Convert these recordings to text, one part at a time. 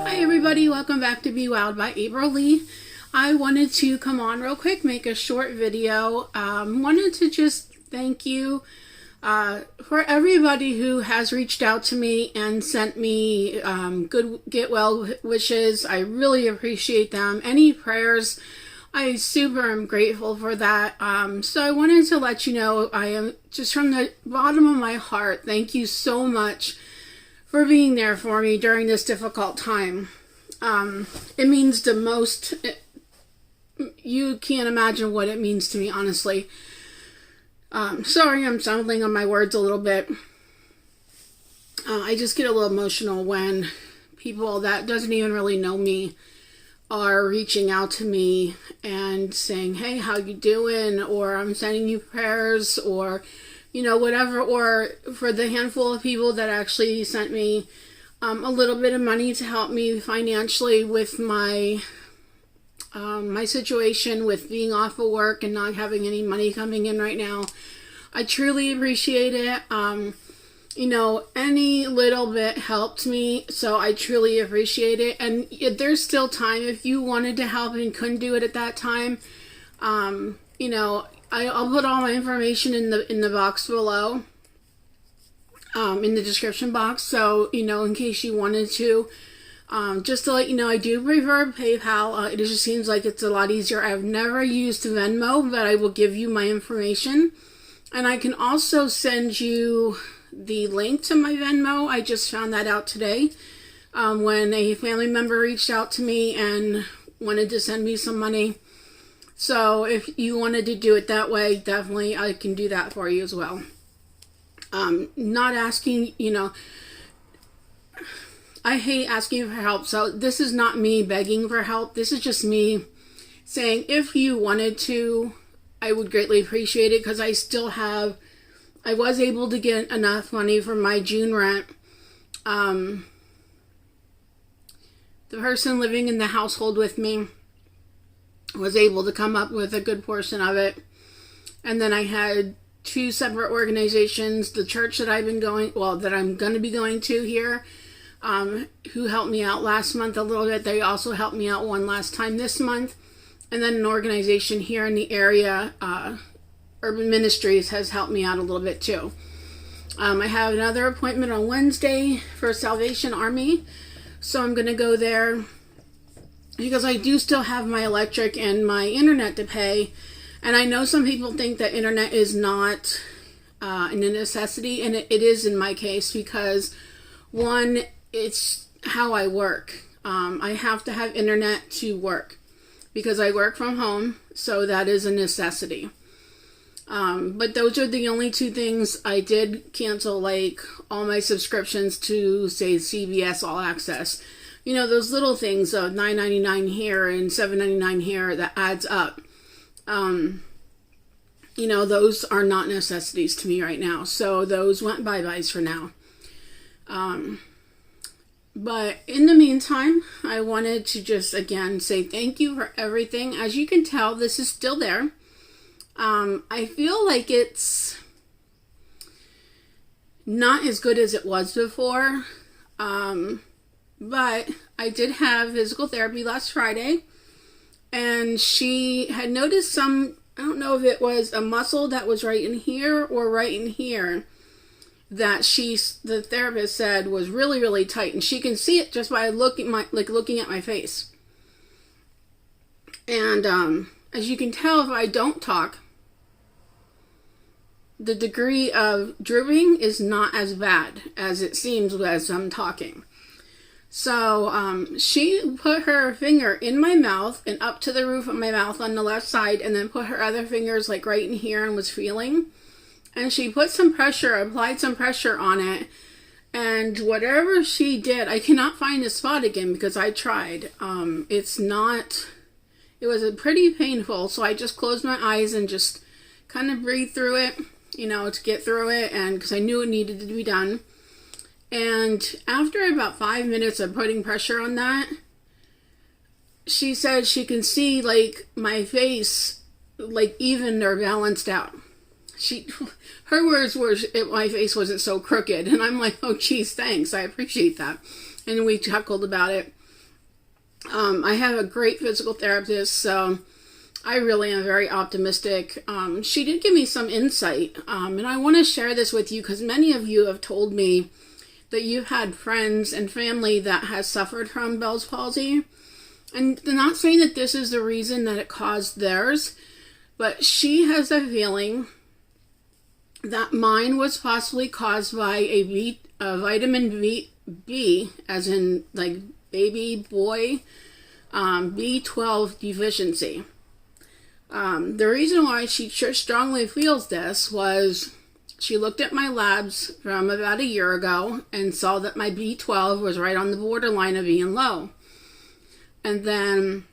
Hi everybody, welcome back to Be Wild by April Lee. I wanted to come on real quick, make a short video. Wanted to just thank you for everybody who has reached out to me and sent me good get well wishes. I really appreciate them. Any prayers, I super am grateful for that. So I wanted to let you know, I am just from the bottom of my heart, thank you so much for being there for me during this difficult time. It means the most. You can't imagine what it means to me, honestly. Sorry, I'm stumbling on my words a little bit. I just get a little emotional when people that doesn't even really know me are reaching out to me and saying, hey, how you doing? Or I'm sending you prayers, or you know, whatever. Or for the handful of people that actually sent me a little bit of money to help me financially with my my situation with being off of work and not having any money coming in right now. I truly appreciate it. You know, any little bit helped me, so I truly appreciate it. And there's still time if you wanted to help and couldn't do it at that time. You know, I'll put all my information in the box below, in the description box. So, you know, in case you wanted to, just to let you know, I do prefer PayPal. It just seems like it's a lot easier. I've never used Venmo, but I will give you my information. And I can also send you the link to my Venmo. I just found that out today, when a family member reached out to me and wanted to send me some money. So if you wanted to do it that way, definitely I can do that for you as well. Not asking, you know, I hate asking for help. So this is not me begging for help. This is just me saying, if you wanted to, I would greatly appreciate it, because I still have, I was able to get enough money for my June rent. The person living in the household with me was able to come up with a good portion of it. And then I had two separate organizations, the church that I've been going, well, that I'm going to be going to here, who helped me out last month a little bit. They also helped me out one last time this month. And then an organization here in the area, Urban Ministries, has helped me out a little bit too. I have another appointment on Wednesday for Salvation Army. So I'm going to go there because I do still have my electric and my internet to pay. And I know some people think that internet is not a necessity, and it is in my case, because one, it's how I work. I have to have internet to work because I work from home, so that is a necessity. But those are the only two things. I did cancel like all my subscriptions to, say, CBS All Access. You know, those little things of $9.99 here and $7.99 here that adds up. You know, those are not necessities to me right now. So those went bye-byes for now. But in the meantime, I wanted to just, again, say thank you for everything. As you can tell, this is still there. I feel like it's not as good as it was before. But I did have physical therapy last Friday, and she had noticed some, I don't know if it was a muscle that was right in here or right in here, that the therapist said was really, really tight, and she can see it just by looking at my face. And as you can tell, if I don't talk, the degree of drooping is not as bad as it seems as I'm talking. So she put her finger in my mouth and up to the roof of my mouth on the left side, and then put her other fingers like right in here and was feeling. And she put some pressure, applied some pressure on it. And whatever she did, I cannot find the spot again because I tried. It was pretty painful. So I just closed my eyes and just kind of breathed through it, you know, to get through it. And because I knew it needed to be done. And after about 5 minutes of putting pressure on that, she said she can see like my face like even or balanced out. Her words were, my face wasn't so crooked. And I'm like, oh geez, thanks. I appreciate that. And we chuckled about it. I have a great physical therapist, so I really am very optimistic. She did give me some insight, and I want to share this with you because many of you have told me that you've had friends and family that has suffered from Bell's palsy. And they're not saying that this is the reason that it caused theirs, but she has a feeling that mine was possibly caused by a vitamin B, as in like baby boy, B12 deficiency. The reason why she strongly feels this was she looked at my labs from about a year ago and saw that my B12 was right on the borderline of being low. And then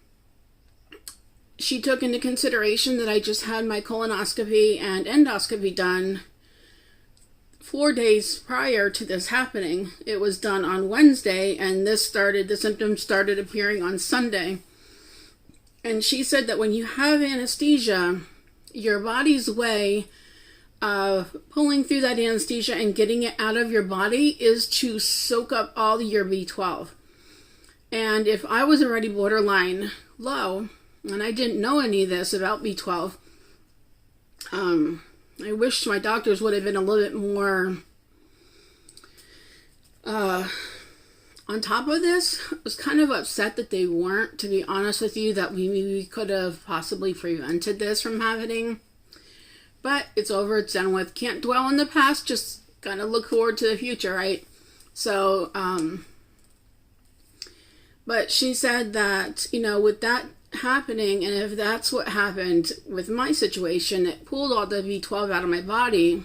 she took into consideration that I just had my colonoscopy and endoscopy done 4 days prior to this happening. It was done on Wednesday, and the symptoms started appearing on Sunday. And she said that when you have anesthesia, your body's way of pulling through that anesthesia and getting it out of your body is to soak up all your B12. And if I was already borderline low, and I didn't know any of this about B12, I wish my doctors would have been a little bit more on top of this. I was kind of upset that they weren't, to be honest with you, that we could have possibly prevented this from happening. But it's over, it's done with. Can't dwell on the past, just kind of look forward to the future, right? So, but she said that, with that happening, and if that's what happened with my situation, it pulled all the B12 out of my body,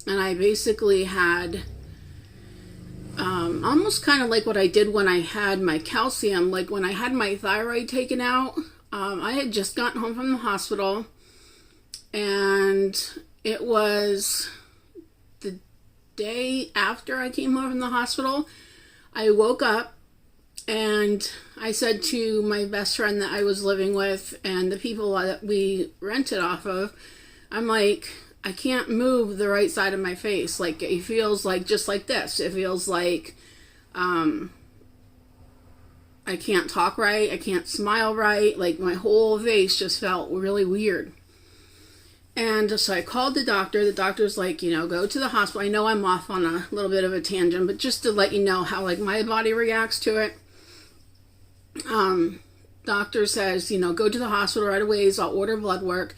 and I basically had almost kind of like what I did when I had my calcium, like when I had my thyroid taken out. I had just gotten home from the hospital, and it was the day after I came home from the hospital. I woke up and I said to my best friend that I was living with and the people that we rented off of, I'm like, I can't move the right side of my face. Like, it feels like just like this. It feels like I can't talk right. I can't smile right. Like, my whole face just felt really weird. And so I called the doctor. The doctor's like, go to the hospital. I know I'm off on a little bit of a tangent, but just to let you know how, like, my body reacts to it. Doctor says, go to the hospital right away. So I'll order blood work.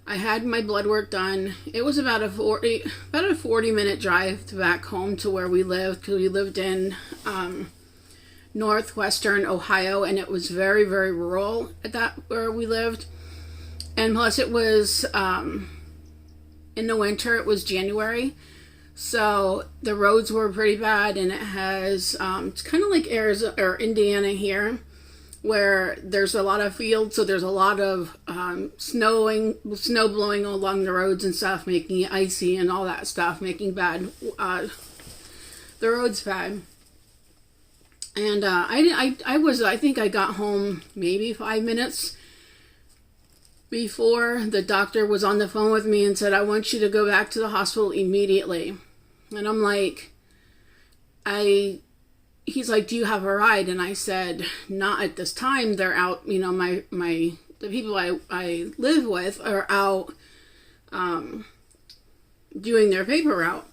I had my blood work done. It was about a 40-minute drive back home to where we lived, because we lived in northwestern Ohio, and it was very, very rural at that where we lived. And plus it was in the winter. It was January, so the roads were pretty bad, and it has it's kind of like Arizona or Indiana here, where there's a lot of fields, so there's a lot of snow blowing along the roads and stuff, making it icy and all that stuff, making the roads bad. And I think I got home maybe 5 minutes before the doctor was on the phone with me and said, I want you to go back to the hospital immediately. And I'm like, he's like, do you have a ride? And I said, not at this time. They're out, the people I live with are out doing their paper route.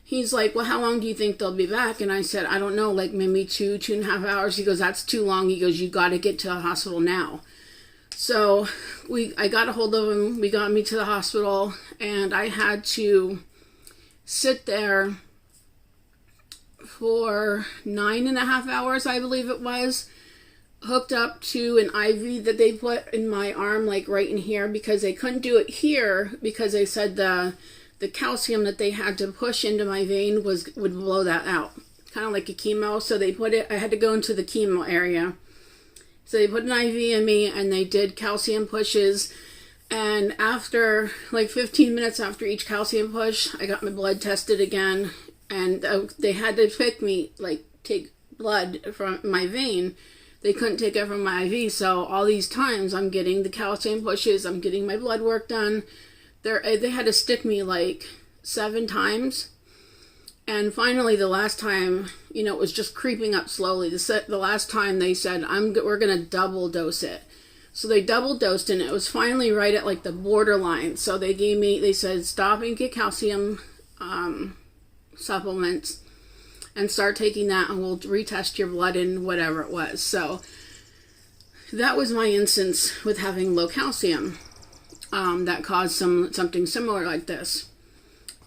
He's like, well, how long do you think they'll be back? And I said, I don't know, like maybe 2.5 hours. He goes, that's too long. He goes, you got to get to the hospital now. So I got a hold of him. We got me to the hospital, and I had to sit there for 9.5 hours, I believe it was, hooked up to an IV that they put in my arm, like right in here, because they couldn't do it here because they said the calcium that they had to push into my vein would blow that out, kind of like a chemo. So I had to go into the chemo area. So they put an IV in me, and they did calcium pushes. And after like 15 minutes after each calcium push, I got my blood tested again. And they had to take blood from my vein. They couldn't take it from my IV. So all these times I'm getting the calcium pushes, I'm getting my blood work done. They had to stick me like 7 times. And finally, the last time, you know, it was just creeping up slowly. The last time they said, we're going to double dose it. So they double dosed it, and it was finally right at like the borderline. So they said, stop and get calcium supplements and start taking that, and we'll retest your blood and whatever it was. So that was my instance with having low calcium that caused something similar like this.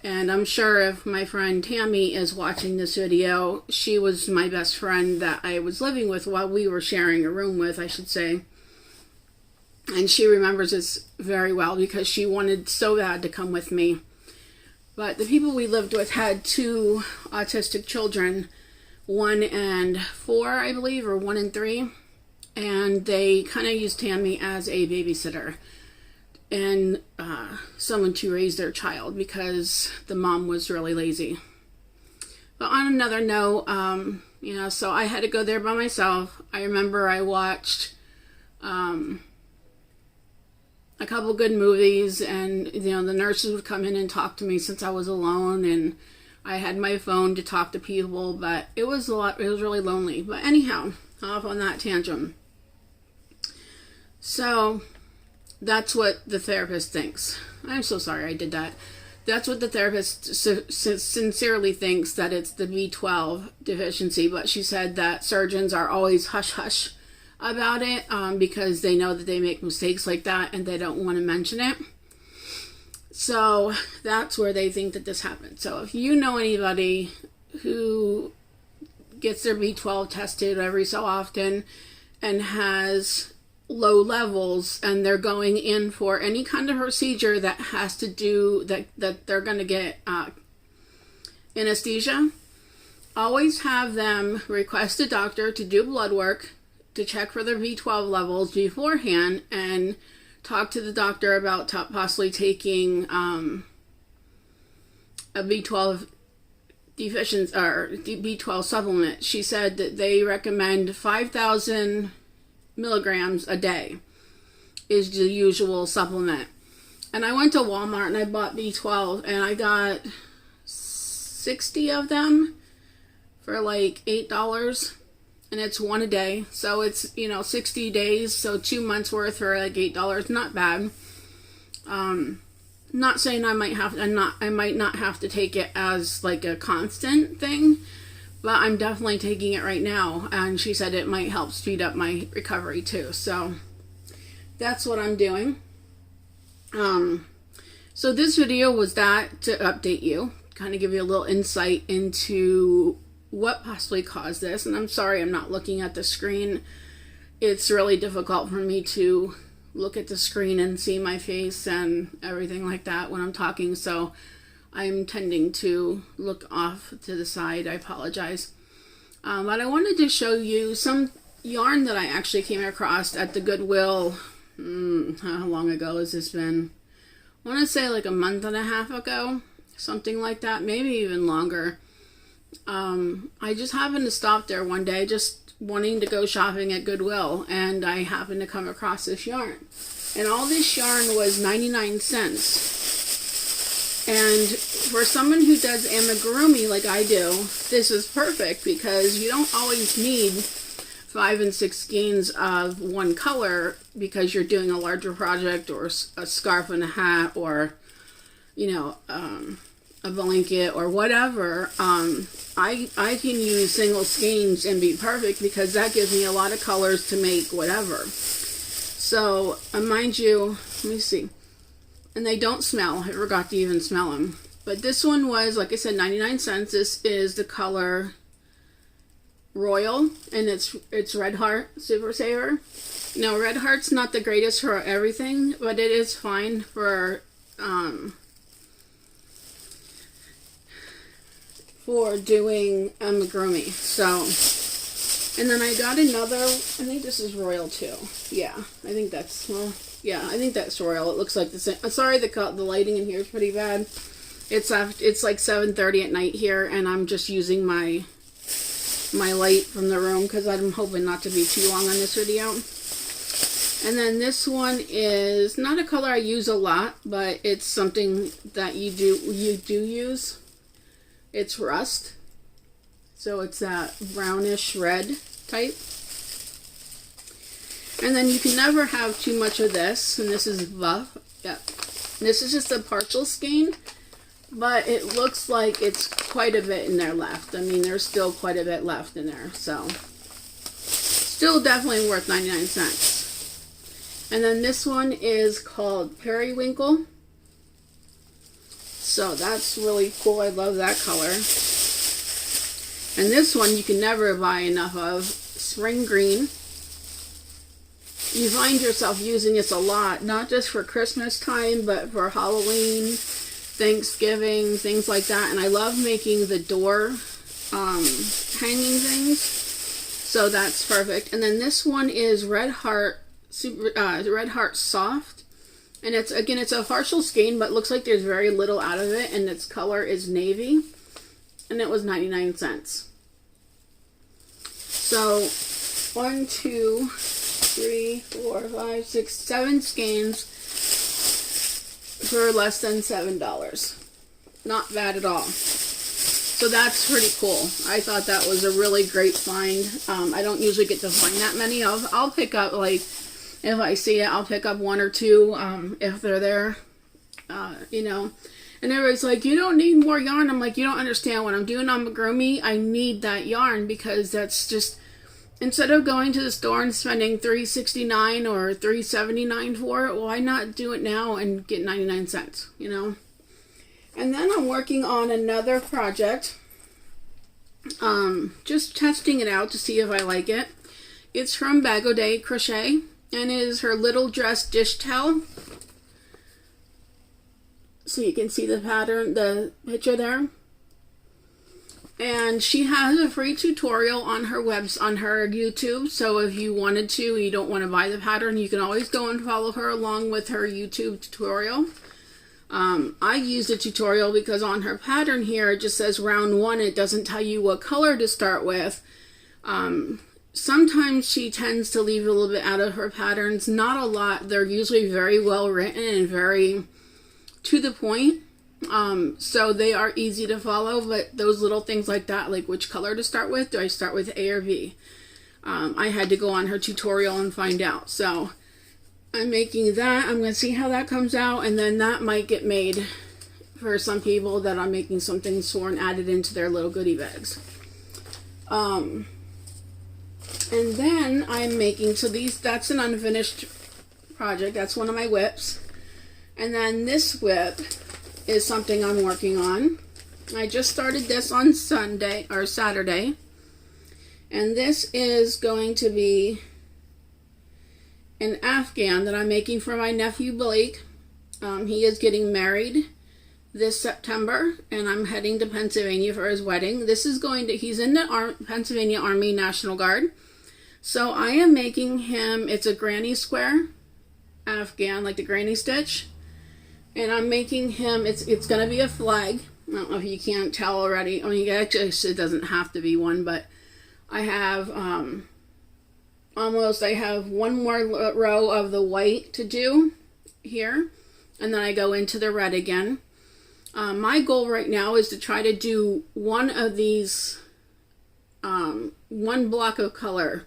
And I'm sure if my friend Tammy is watching this video, she was my best friend that I was living with while we were sharing a room with, I should say. And she remembers this very well because she wanted so bad to come with me. But the people we lived with had 2 autistic children, 1 and 4, I believe, or 1 and 3. And they kind of used Tammy as a babysitter and someone to raise their child because the mom was really lazy. But on another note, you know, so I had to go there by myself. I remember I watched a couple good movies, and you know, the nurses would come in and talk to me since I was alone, and I had my phone to talk to people, but it was really lonely. But anyhow, off on that tangent. So that's what the therapist thinks. I'm so sorry I did that. That's what the therapist sincerely thinks, that it's the B12 deficiency, but she said that surgeons are always hush-hush about it because they know that they make mistakes like that and they don't want to mention it. So that's where they think that this happened. So if you know anybody who gets their B12 tested every so often and has low levels and they're going in for any kind of procedure that has to do that they're going to get anesthesia, always have them request a doctor to do blood work to check for their B12 levels beforehand and talk to the doctor about possibly taking a B12 deficiency or B12 supplement. She said that they recommend 5,000 milligrams a day is the usual supplement. And I went to Walmart and I bought B12 and I got 60 of them for like $8. And it's 1 a day, so it's, you know, 60 days, so 2 months worth for like $8. Not bad. Not saying I might not have to take it as like a constant thing, but I'm definitely taking it right now. And she said it might help speed up my recovery too. So that's what I'm doing. So this video was that to update you, kind of give you a little insight into what possibly caused this. And I'm sorry I'm not looking at the screen. It's really difficult for me to look at the screen and see my face and everything like that when I'm talking, so I'm tending to look off to the side. I apologize. But I wanted to show you some yarn that I actually came across at the Goodwill. How long ago has this been? I want to say like a month and a half ago, something like that, maybe even longer. I just happened to stop there one day just wanting to go shopping at Goodwill, and I happened to come across this yarn. And all this yarn was 99 cents. And for someone who does amigurumi like I do, this is perfect because you don't always need 5 and 6 skeins of one color because you're doing a larger project or a scarf and a hat or, you know, a blanket or whatever. I can use single skeins and be perfect because that gives me a lot of colors to make whatever. So, mind you, let me see. And they don't smell. I forgot to even smell them. But this one was, like I said, 99 cents. This is the color Royal, and it's Red Heart Super Saver. Now, Red Heart's not the greatest for everything, but it is fine for doing amigurumi. So, and then I got another, I think this is Royal too. Yeah, I think that's, well, yeah, I think that's Royal. It looks like the same. I'm sorry, the lighting in here is pretty bad. It's like 7:30 at night here, and I'm just using my light from the room because I'm hoping not to be too long on this video. And then this one is not a color I use a lot, but it's something that you do use. It's rust. So it's that brownish red type. And then you can never have too much of this. And this is buff. Yep. This is just a partial skein. But it looks like it's quite a bit in there left. I mean, there's still quite a bit left in there. So, still definitely worth 99 cents. And then this one is called Periwinkle. So, that's really cool. I love that color. And this one you can never buy enough of. Spring Green. You find yourself using this a lot. Not just for Christmas time, but for Halloween, Thanksgiving, things like that. And I love making the door hanging things, so that's perfect. And then this one is Red Heart Red Heart Soft, and it's a partial skein, but looks like there's very little out of it, and its color is navy, and it was 99 cents. So 1, 2, 3, 4, 5, 6, 7 skeins for less than $7. Not bad at all. So that's pretty cool. I thought that was a really great find. I don't usually get to find that many. I'll pick up, like, if I see it, I'll pick up 1 or 2 if they're there. You know. And everybody's like, you don't need more yarn. I'm like, you don't understand. When I'm doing amigurumi, I need that yarn, because that's just, instead of going to the store and spending $3.69 or $3.79 for it, why not do it now and get 99 cents, you know? And then I'm working on another project. Just testing it out to see if I like it. It's from Bag O' Day Crochet, and it is her little dress dish towel. So you can see the pattern, the picture there. And she has a free tutorial on her on her YouTube. So if you wanted to, you don't want to buy the pattern, you can always go and follow her along with her YouTube tutorial. I used a tutorial because on her pattern here, it just says round 1. It doesn't tell you what color to start with. Sometimes she tends to leave a little bit out of her patterns. Not a lot. They're usually very well written and very to the point. So they are easy to follow, but those little things like that, like which color to start with, do I start with A or B? I had to go on her tutorial and find out. So I'm making that. I'm going to see how that comes out, and then that might get made for some people that I'm making some things for and added into their little goodie bags. And then I'm making, so that's an unfinished project. That's one of my whips. And then this whip is something I'm working on. I just started this on Sunday or Saturday. And this is going to be an Afghan that I'm making for my nephew Blake. He is getting married this September, and I'm heading to Pennsylvania for his wedding. This is he's in the Pennsylvania Army National Guard. So I am making him, it's a granny square Afghan, like the granny stitch. And I'm making him, it's going to be a flag. I don't know if you can't tell already. I mean, actually, it doesn't have to be one, but I have I have one more row of the white to do here. And then I go into the red again. My goal right now is to try to do one of these, one block of color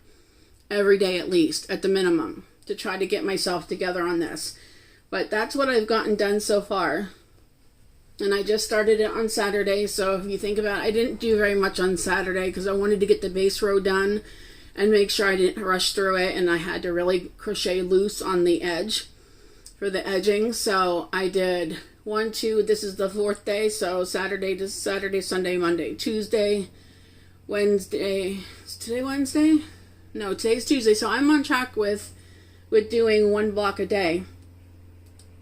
every day at least, at the minimum, to try to get myself together on this. But that's what I've gotten done so far. And I just started it on Saturday, so if you think about it, I didn't do very much on Saturday because I wanted to get the base row done and make sure I didn't rush through it, and I had to really crochet loose on the edge for the edging. So I did 1, 2, this is the 4th day, so Saturday, Sunday, Monday, Tuesday, Wednesday. Is today Wednesday? No, today's Tuesday, so I'm on track with doing 1 block a day.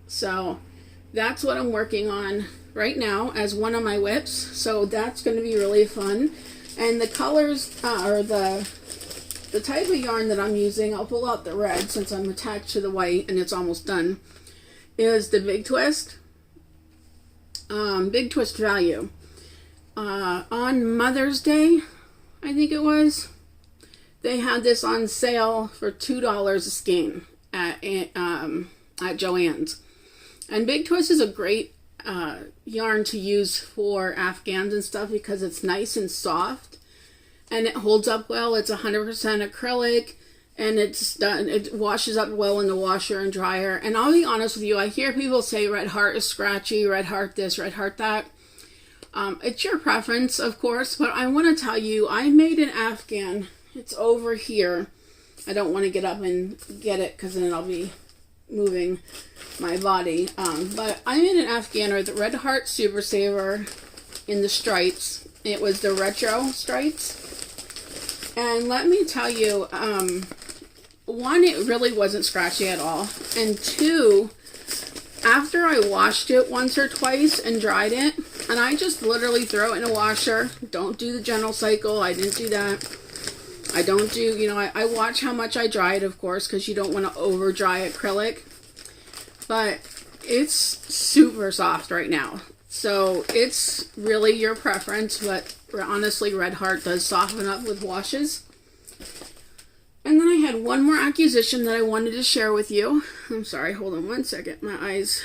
So that's what I'm working on right now as one of my whips. So that's going to be really fun. And the colors, or the type of yarn that I'm using, I'll pull out the red since I'm attached to the white and it's almost done, is the Big Twist. Big Twist Value. On Mother's Day, I think it was, they had this on sale for $2 a skein at Joann's. And Big Twist is a great yarn to use for Afghans and stuff because it's nice and soft and it holds up well. It's 100% acrylic and it washes up well in the washer and dryer. And I'll be honest with you, I hear people say Red Heart is scratchy, Red Heart this, Red Heart that. It's your preference, of course, but I want to tell you, I made an Afghan. It's over here. I don't want to get up and get it because then I'll be moving my body. But I made an Afghan with Red Heart Super Saver in the stripes. It was the retro stripes. And let me tell you, one, it really wasn't scratchy at all. And two, after I washed it once or twice and dried it, and I just literally throw it in a washer. Don't do the general cycle. I didn't do that. I don't do, you know, I watch how much I dry it, of course, because you don't want to over dry acrylic. But it's super soft right now. So it's really your preference, but honestly, Red Heart does soften up with washes. And then I had one more acquisition that I wanted to share with you. I'm sorry, hold on one second. My eyes.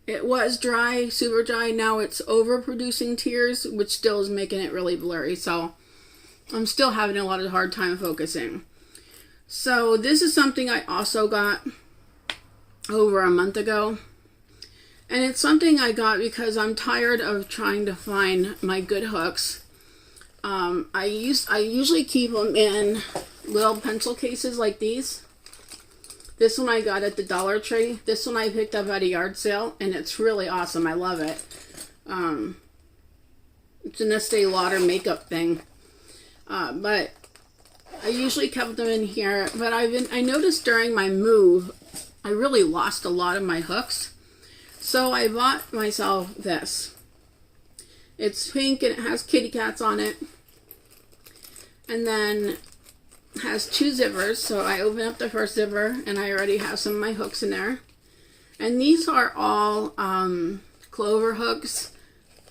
It was dry, super dry. Now it's overproducing tears, which still is making it really blurry. So I'm still having a lot of hard time focusing. So this is something I also got over a month ago. And it's something I got because I'm tired of trying to find my good hooks. I usually keep them in little pencil cases like these. This one I got at the Dollar Tree. This one I picked up at a yard sale, and it's really awesome. I love it. It's an Estee Lauder makeup thing. But I usually kept them in here. But I noticed during my move, I really lost a lot of my hooks. So I bought myself this. It's pink and it has kitty cats on it. And then has two zippers, so I open up the first zipper and I already have some of my hooks in there. And these are all clover hooks.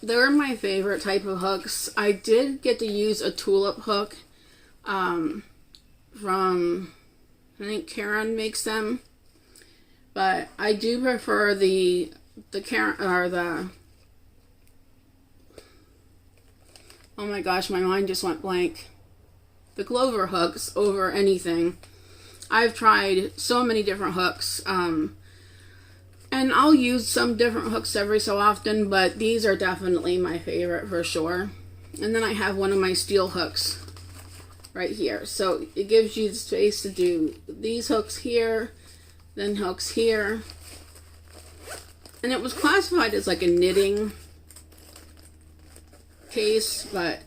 They're my favorite type of hooks. I did get to use a tulip hook from, I think Karen makes them, but I do prefer the Karen, or the, oh my gosh, my mind just went blank. The clover hooks over anything. I've tried so many different hooks, and I'll use some different hooks every so often, but these are definitely my favorite for sure. And then I have one of my steel hooks right here, so it gives you the space to do these hooks here, then hooks here. And it was classified as like a knitting case, but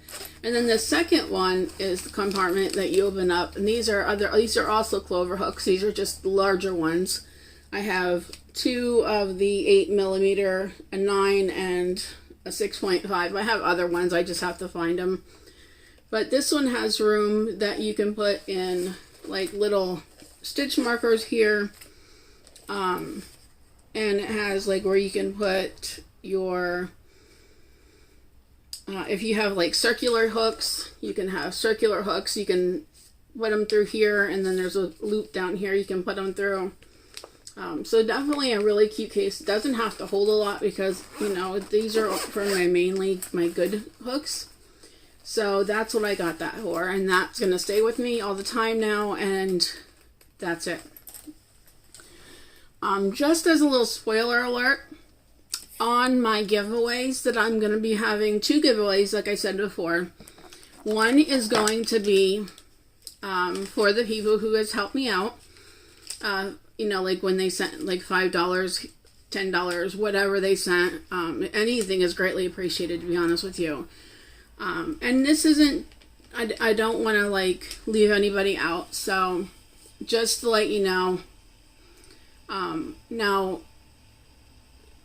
and then the second one is the compartment that you open up, and these are also clover hooks. These are just larger ones. I have two of the 8mm, a 9, and a 6.5. I have other ones, I just have to find them. But this one has room that you can put in like little stitch markers here. And it has like where you can put your, if you have like circular hooks, you can have circular hooks. You can put them through here, and then there's a loop down here you can put them through. So definitely a really cute case. It doesn't have to hold a lot because, you know, these are for mainly my good hooks. So that's what I got that for, and that's going to stay with me all the time now, and that's it. Just as a little spoiler alert, on my giveaways that I'm going to be having, 2 giveaways like I said before. One is going to be for the people who has helped me out. You know, like when they sent like $5, $10, whatever they sent. Anything is greatly appreciated, to be honest with you. And this isn't, I don't want to like leave anybody out. So just to let you know, now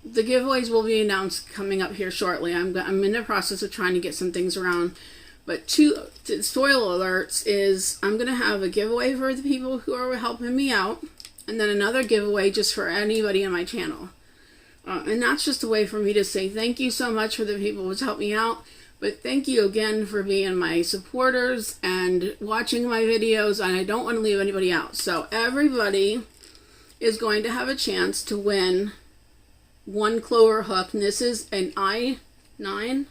the giveaways will be announced coming up here shortly. I'm in the process of trying to get some things around. But two spoiler alerts is I'm going to have a giveaway for the people who are helping me out. And then another giveaway just for anybody on my channel. And that's just a way for me to say thank you so much for the people who's helped me out. But thank you again for being my supporters and watching my videos. And I don't want to leave anybody out. So everybody is going to have a chance to win one clover hook, and this is an an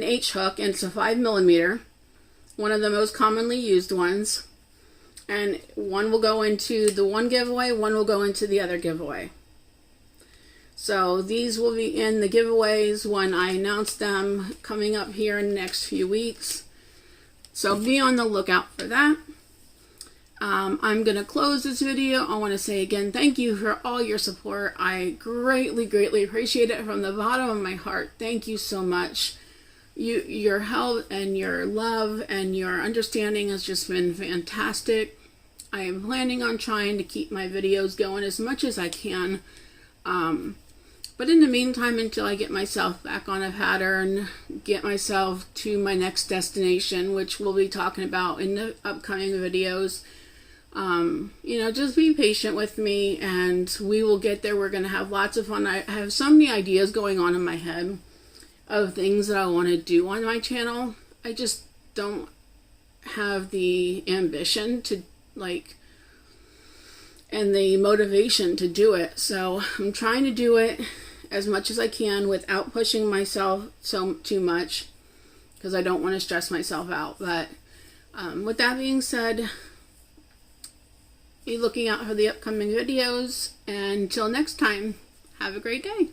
H hook, and it's a 5mm, one of the most commonly used ones. And one will go into the one giveaway, one will go into the other giveaway. So these will be in the giveaways when I announce them coming up here in the next few weeks. So be on the lookout for that. I'm going to close this video. I want to say again, thank you for all your support. I greatly, greatly appreciate it from the bottom of my heart. Thank you so much. Your help and your love and your understanding has just been fantastic. I am planning on trying to keep my videos going as much as I can. But in the meantime, until I get myself back on a pattern, get myself to my next destination, which we'll be talking about in the upcoming videos, just be patient with me and we will get there. We're going to have lots of fun. I have so many ideas going on in my head of things that I want to do on my channel. I just don't have the ambition to and the motivation to do it. So I'm trying to do it as much as I can without pushing myself too much, because I don't want to stress myself out. But with that being said, be looking out for the upcoming videos, and until next time, have a great day.